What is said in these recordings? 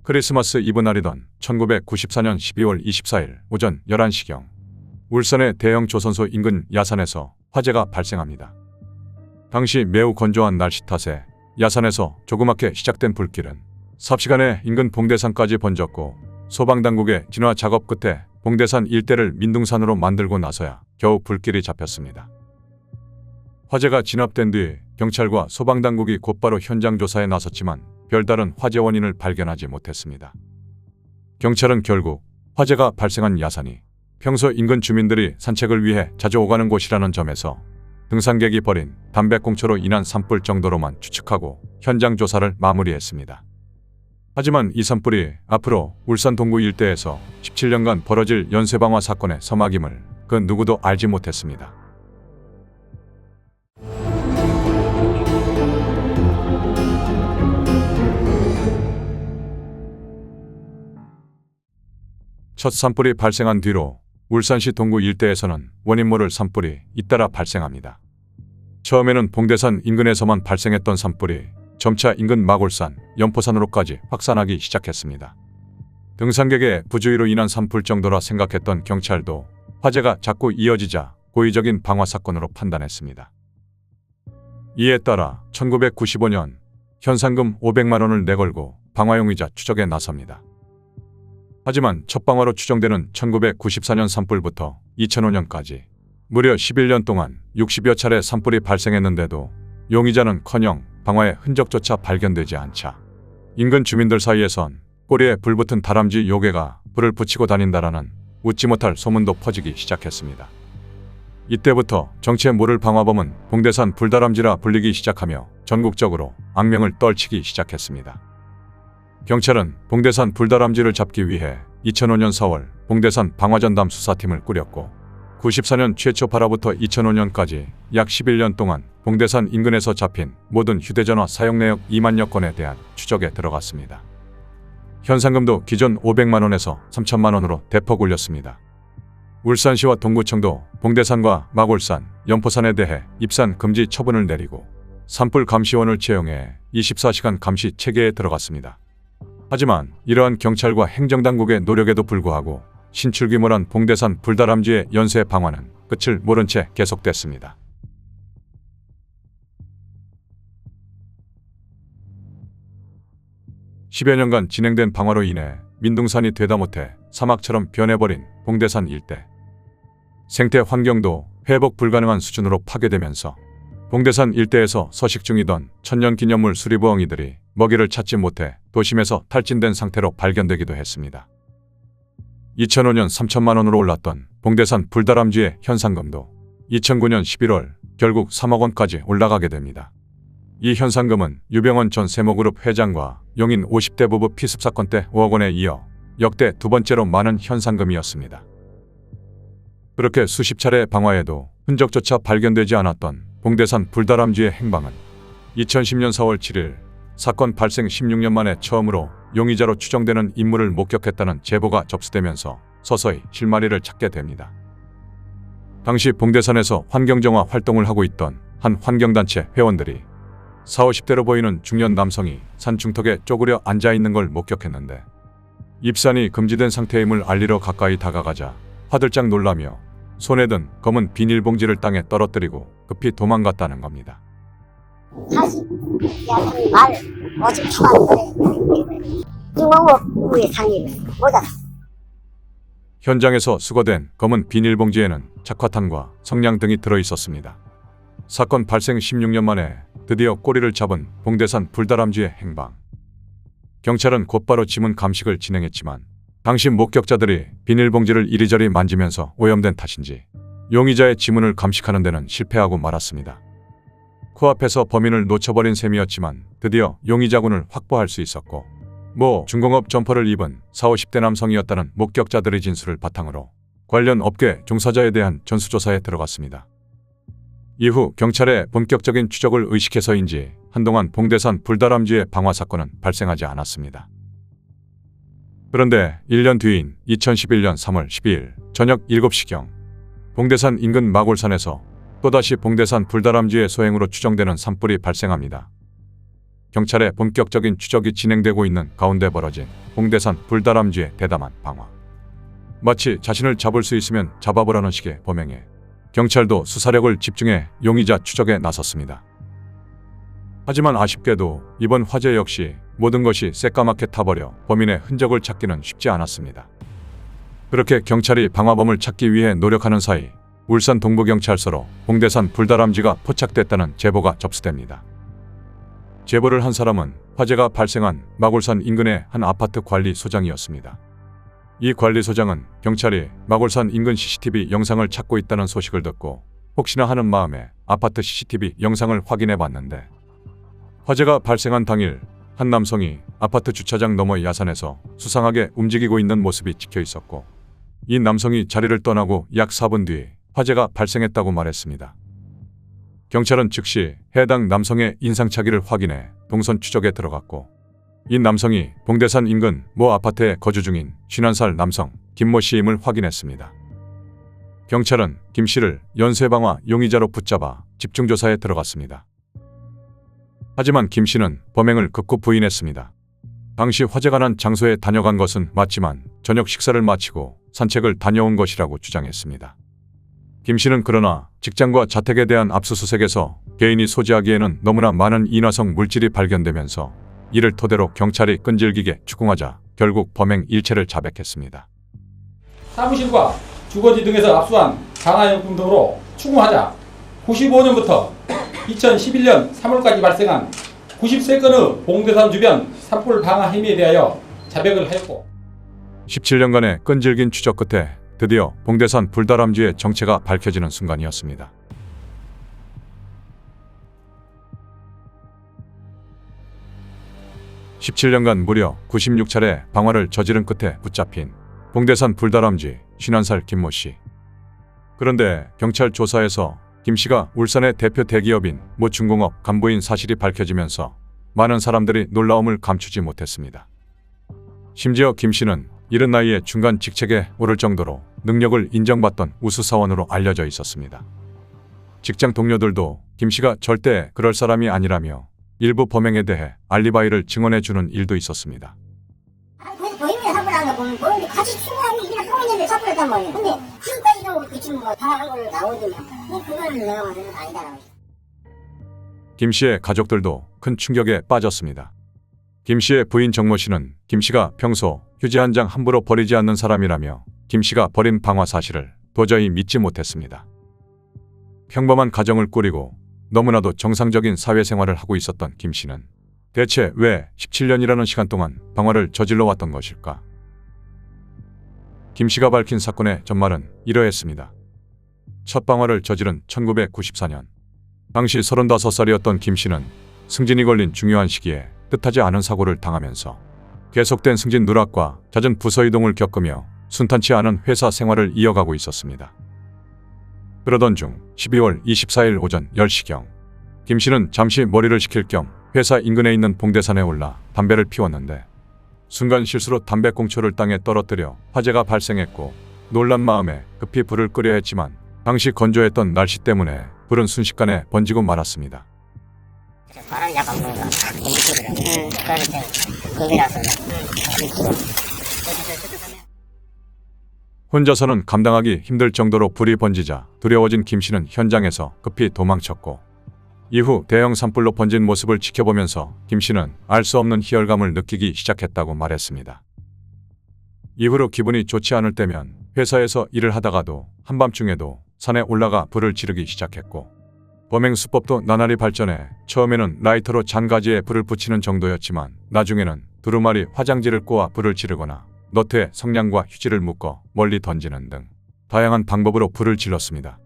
크리스마스 이브 날이던 1994년 12월 24일 오전 11시경 울산의 대형 조선소 인근 야산에서 화재가 발생합니다. 당시 매우 건조한 날씨 탓에 야산에서 조그맣게 시작된 불길은 삽시간에 인근 봉대산까지 번졌고 소방당국의 진화 작업 끝에 봉대산 일대를 민둥산으로 만들고 나서야 겨우 불길이 잡혔습니다. 화재가 진압된 뒤 경찰과 소방당국이 곧바로 현장 조사에 나섰지만 별다른 화재 원인을 발견하지 못했습니다. 경찰은 결국 화재가 발생한 야산이 평소 인근 주민들이 산책을 위해 자주 오가는 곳이라는 점에서 등산객이 버린 담배꽁초로 인한 산불 정도로만 추측하고 현장 조사를 마무리했습니다. 하지만 이 산불이 앞으로 울산 동구 일대에서 17년간 벌어질 연쇄방화 사건의 서막임을 그 누구도 알지 못했습니다. 첫 산불이 발생한 뒤로 울산시 동구 일대에서는 원인 모를 산불이 잇따라 발생합니다. 처음에는 봉대산 인근에서만 발생했던 산불이 점차 인근 마골산, 연포산으로까지 확산하기 시작했습니다. 등산객의 부주의로 인한 산불 정도라 생각했던 경찰도 화재가 자꾸 이어지자 고의적인 방화 사건으로 판단했습니다. 이에 따라 1995년 현상금 500만 원을 내걸고 방화용의자 추적에 나섭니다. 하지만 첫 방화로 추정되는 1994년 산불부터 2005년까지 무려 11년 동안 60여 차례 산불이 발생했는데도 용의자는커녕 방화의 흔적조차 발견되지 않자 인근 주민들 사이에선 꼬리에 불붙은 다람쥐 요괴가 불을 붙이고 다닌다라는 웃지 못할 소문도 퍼지기 시작했습니다. 이때부터 정체 모를 방화범은 봉대산 불다람쥐라 불리기 시작하며 전국적으로 악명을 떨치기 시작했습니다. 경찰은 봉대산 불다람쥐를 잡기 위해 2005년 4월 봉대산 방화전담 수사팀을 꾸렸고 94년 최초 발화부터 2005년까지 약 11년 동안 봉대산 인근에서 잡힌 모든 휴대전화 사용 내역 2만여 건에 대한 추적에 들어갔습니다. 현상금도 기존 500만 원에서 3천만 원으로 대폭 올렸습니다. 울산시와 동구청도 봉대산과 마골산, 연포산에 대해 입산 금지 처분을 내리고 산불 감시원을 채용해 24시간 감시 체계에 들어갔습니다. 하지만 이러한 경찰과 행정당국의 노력에도 불구하고 신출귀몰한 봉대산 불다람쥐의 연쇄 방화는 끝을 모른 채 계속됐습니다. (10여) 년간 진행된 방화로 인해 민둥산이 되다 못해 사막처럼 변해버린 봉대산 일대. 생태 환경도 회복 불가능한 수준으로 파괴되면서 봉대산 일대에서 서식 중이던 천년기념물 수리부엉이들이 먹이를 찾지 못해 도심에서 탈진된 상태로 발견되기도 했습니다. 2005년 3천만 원으로 올랐던 봉대산 불다람쥐의 현상금도 2009년 11월 결국 3억 원까지 올라가게 됩니다. 이 현상금은 유병원 전 세모그룹 회장과 용인 50대 부부 피습 사건 때 5억 원에 이어 역대 두 번째로 많은 현상금이었습니다. 그렇게 수십 차례 방화에도 흔적조차 발견되지 않았던 봉대산 불다람쥐의 행방은 2010년 4월 7일 사건 발생 16년 만에 처음으로 용의자로 추정되는 인물을 목격했다는 제보가 접수되면서 서서히 실마리를 찾게 됩니다. 당시 봉대산에서 환경정화 활동을 하고 있던 한 환경단체 회원들이 40, 50대로 보이는 중년 남성이 산 중턱에 쪼그려 앉아있는 걸 목격했는데 입산이 금지된 상태임을 알리러 가까이 다가가자 화들짝 놀라며 손에 든 검은 비닐봉지를 땅에 떨어뜨리고 급히 도망갔다는 겁니다. 다시 야산이 말 오직 초안거래 중공업 위에 상의를 못했어. 현장에서 수거된 검은 비닐봉지에는 착화탄과 성냥 등이 들어있었습니다. 사건 발생 16년 만에 드디어 꼬리를 잡은 봉대산 불다람쥐의 행방. 경찰은 곧바로 지문 감식을 진행했지만 당시 목격자들이 비닐봉지를 이리저리 만지면서 오염된 탓인지 용의자의 지문을 감식하는 데는 실패하고 말았습니다. 코앞에서 범인을 놓쳐버린 셈이었지만 드디어 용의자군을 확보할 수 있었고 중공업 점퍼를 입은 40, 50대 남성이었다는 목격자들의 진술을 바탕으로 관련 업계 종사자에 대한 전수조사에 들어갔습니다. 이후 경찰의 본격적인 추적을 의식해서인지 한동안 봉대산 불다람쥐의 방화 사건은 발생하지 않았습니다. 그런데 1년 뒤인 2011년 3월 12일 저녁 7시경 봉대산 인근 마골산에서 또다시 봉대산 불다람쥐의 소행으로 추정되는 산불이 발생합니다. 경찰의 본격적인 추적이 진행되고 있는 가운데 벌어진 봉대산 불다람쥐의 대담한 방화. 마치 자신을 잡을 수 있으면 잡아보라는 식의 범행에 경찰도 수사력을 집중해 용의자 추적에 나섰습니다. 하지만 아쉽게도 이번 화재 역시 모든 것이 새까맣게 타버려 범인의 흔적을 찾기는 쉽지 않았습니다. 그렇게 경찰이 방화범을 찾기 위해 노력하는 사이 울산 동부경찰서로 봉대산 불다람쥐가 포착됐다는 제보가 접수됩니다. 제보를 한 사람은 화재가 발생한 마골산 인근의 한 아파트 관리소장이었습니다. 이 관리소장은 경찰이 마골산 인근 CCTV 영상을 찾고 있다는 소식을 듣고 혹시나 하는 마음에 아파트 CCTV 영상을 확인해 봤는데 화재가 발생한 당일 한 남성이 아파트 주차장 너머 야산에서 수상하게 움직이고 있는 모습이 찍혀 있었고 이 남성이 자리를 떠나고 약 4분 뒤 화재가 발생했다고 말했습니다. 경찰은 즉시 해당 남성의 인상착의를 확인해 동선 추적에 들어갔고 이 남성이 봉대산 인근 모 아파트에 거주 중인 51살 남성 김모 씨임을 확인했습니다. 경찰은 김 씨를 연쇄방화 용의자로 붙잡아 집중조사에 들어갔습니다. 하지만 김 씨는 범행을 극구 부인했습니다. 당시 화재가 난 장소에 다녀간 것은 맞지만 저녁 식사를 마치고 산책을 다녀온 것이라고 주장했습니다. 김 씨는 그러나 직장과 자택에 대한 압수수색에서 개인이 소지하기에는 너무나 많은 인화성 물질이 발견되면서 이를 토대로 경찰이 끈질기게 추궁하자 결국 범행 일체를 자백했습니다. 사무실과 주거지 등에서 압수한 방화용품 등으로 추궁하자 95년부터 2011년 3월까지 발생한 93건의 봉대산 주변 산불 방화 행위에 대하여 자백을 하였고 17년간의 끈질긴 추적 끝에 드디어 봉대산 불다람쥐의 정체가 밝혀지는 순간이었습니다. (17년간) 무려 96차례 방화를 저지른 끝에 붙잡힌 봉대산 불다람쥐 51살 김모 씨. 그런데 경찰 조사에서 김 씨가 울산의 대표 대기업인 모 중공업 간부인 사실이 밝혀지면서 많은 사람들이 놀라움을 감추지 못했습니다. 심지어 김 씨는 이른 나이에 중간 직책에 오를 정도로 능력을 인정받던 우수사원으로 알려져 있었습니다. 직장 동료들도 김 씨가 절대 그럴 사람이 아니라며 일부 범행에 대해 알리바이를 증언해주는 일도 있었습니다. 보이면 사고라는 거 보면 보는데 같이 추구하는 일을 하고 있는데 사고했단 말이야. 근데 지금까지 그 지금 다한 걸로 나오더니 그거는 내가 봐서는 아니다라고. 김 씨의 가족들도 큰 충격에 빠졌습니다. 김 씨의 부인 정모 씨는 김 씨가 평소 휴지 한 장 함부로 버리지 않는 사람이라며 김 씨가 버린 방화 사실을 도저히 믿지 못했습니다. 평범한 가정을 꾸리고 너무나도 정상적인 사회생활을 하고 있었던 김 씨는 대체 왜 17년이라는 시간 동안 방화를 저질러 왔던 것일까? 김 씨가 밝힌 사건의 전말은 이러했습니다. 첫 방화를 저지른 1994년. 당시 35살이었던 김 씨는 승진이 걸린 중요한 시기에 뜻하지 않은 사고를 당하면서 계속된 승진 누락과 잦은 부서 이동을 겪으며 순탄치 않은 회사 생활을 이어가고 있었습니다. 그러던 중 12월 24일 오전 10시경 김 씨는 잠시 머리를 식힐 겸 회사 인근에 있는 봉대산에 올라 담배를 피웠는데 순간 실수로 담배꽁초를 땅에 떨어뜨려 화재가 발생했고 놀란 마음에 급히 불을 끄려 했지만 당시 건조했던 날씨 때문에 불은 순식간에 번지고 말았습니다. 바람 약간 불어가 그래서 겁이라서 혼자서는 감당하기 힘들 정도로 불이 번지자 두려워진 김 씨는 현장에서 급히 도망쳤고 이후 대형 산불로 번진 모습을 지켜보면서 김 씨는 알 수 없는 희열감을 느끼기 시작했다고 말했습니다. 이후로 기분이 좋지 않을 때면 회사에서 일을 하다가도 한밤중에도 산에 올라가 불을 지르기 시작했고 범행 수법도 나날이 발전해 처음에는 라이터로 잔가지에 불을 붙이는 정도였지만 나중에는 두루마리 화장지를 꼬아 불을 지르거나 너트에 성냥과 휴지를 묶어 멀리 던지는 등 다양한 방법으로 불을 질렀습니다.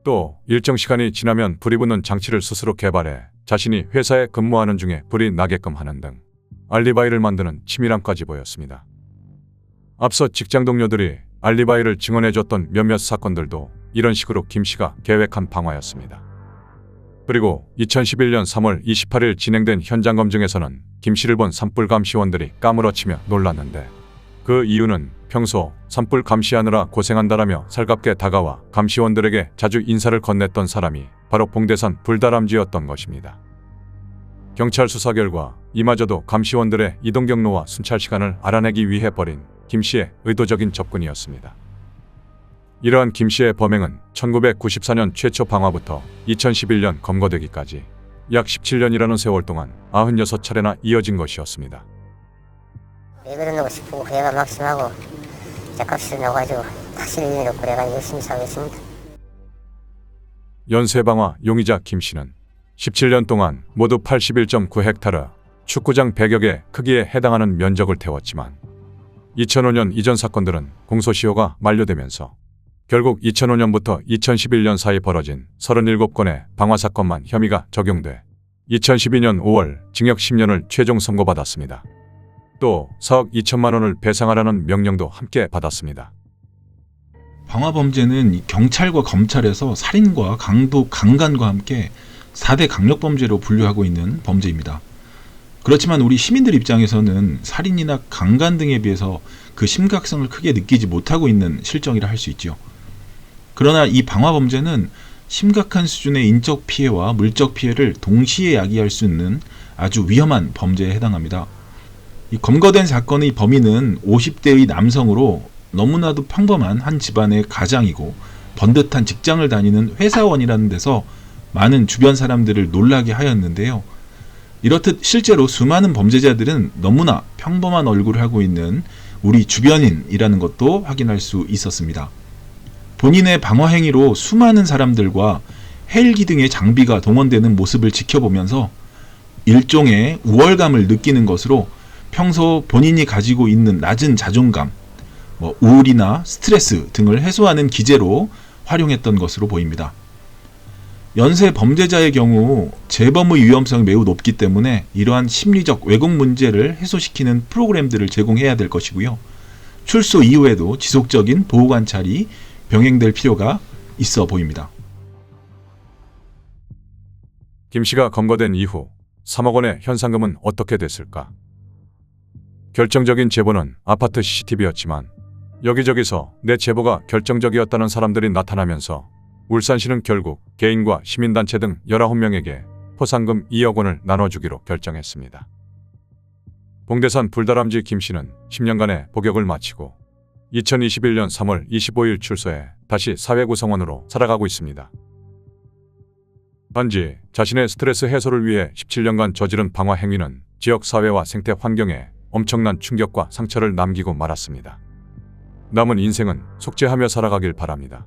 또 일정 시간이 지나면 불이 붙는 장치를 스스로 개발해 자신이 회사에 근무하는 중에 불이 나게끔 하는 등 알리바이를 만드는 치밀함까지 보였습니다. 앞서 직장 동료들이 알리바이를 증언해줬던 몇몇 사건들도 이런 식으로 김 씨가 계획한 방화였습니다. 그리고 2011년 3월 28일 진행된 현장 검증에서는 김 씨를 본 산불 감시원들이 까무러치며 놀랐는데 그 이유는 평소 산불 감시하느라 고생한다라며 살갑게 다가와 감시원들에게 자주 인사를 건넸던 사람이 바로 봉대산 불다람쥐였던 것입니다. 경찰 수사 결과 이마저도 감시원들의 이동 경로와 순찰 시간을 알아내기 위해 벌인 김 씨의 의도적인 접근이었습니다. 이러한 김 씨의 범행은 1994년 최초 방화부터 2011년 검거되기까지 약 17년이라는 세월 동안 96차례나 이어진 것이었습니다. 왜 그러는가 싶고 얘가 막심하고 짝값이 나가지고 다시 일이 없고 내가 열심히 살겠습니다. 연쇄방화 용의자 김 씨는 17년 동안 모두 81.9헥타르 축구장 100여 개 크기에 해당하는 면적을 태웠지만 2005년 이전 사건들은 공소시효가 만료되면서 결국 2005년부터 2011년 사이 벌어진 37건의 방화 사건만 혐의가 적용돼 2012년 5월 징역 10년을 최종 선고받았습니다. 또 4억 2천만 원을 배상하라는 명령도 함께 받았습니다. 방화 범죄는 경찰과 검찰에서 살인과 강도, 강간과 함께 4대 강력범죄로 분류하고 있는 범죄입니다. 그렇지만 우리 시민들 입장에서는 살인이나 강간 등에 비해서 그 심각성을 크게 느끼지 못하고 있는 실정이라 할 수 있죠. 그러나 이 방화 범죄는 심각한 수준의 인적 피해와 물적 피해를 동시에 야기할 수 있는 아주 위험한 범죄에 해당합니다. 이 검거된 사건의 범인은 50대의 남성으로 너무나도 평범한 한 집안의 가장이고 번듯한 직장을 다니는 회사원이라는 데서 많은 주변 사람들을 놀라게 하였는데요. 이렇듯 실제로 수많은 범죄자들은 너무나 평범한 얼굴을 하고 있는 우리 주변인이라는 것도 확인할 수 있었습니다. 본인의 방화 행위로 수많은 사람들과 헬기 등의 장비가 동원되는 모습을 지켜보면서 일종의 우월감을 느끼는 것으로 평소 본인이 가지고 있는 낮은 자존감, 우울이나 스트레스 등을 해소하는 기제로 활용했던 것으로 보입니다. 연쇄 범죄자의 경우 재범의 위험성이 매우 높기 때문에 이러한 심리적 왜곡 문제를 해소시키는 프로그램들을 제공해야 될 것이고요. 출소 이후에도 지속적인 보호 관찰이 병행될 필요가 있어 보입니다. 김 씨가 검거된 이후 3억 원의 현상금은 어떻게 됐을까? 결정적인 제보는 아파트 CCTV였지만 여기저기서 내 제보가 결정적이었다는 사람들이 나타나면서 울산시는 결국 개인과 시민단체 등 19명에게 포상금 2억 원을 나눠주기로 결정했습니다. 봉대산 불다람쥐 김 씨는 10년간의 복역을 마치고 2021년 3월 25일 출소해 다시 사회구성원으로 살아가고 있습니다. 단지 자신의 스트레스 해소를 위해 17년간 저지른 방화 행위는 지역 사회와 생태 환경에 엄청난 충격과 상처를 남기고 말았습니다. 남은 인생은 속죄하며 살아가길 바랍니다.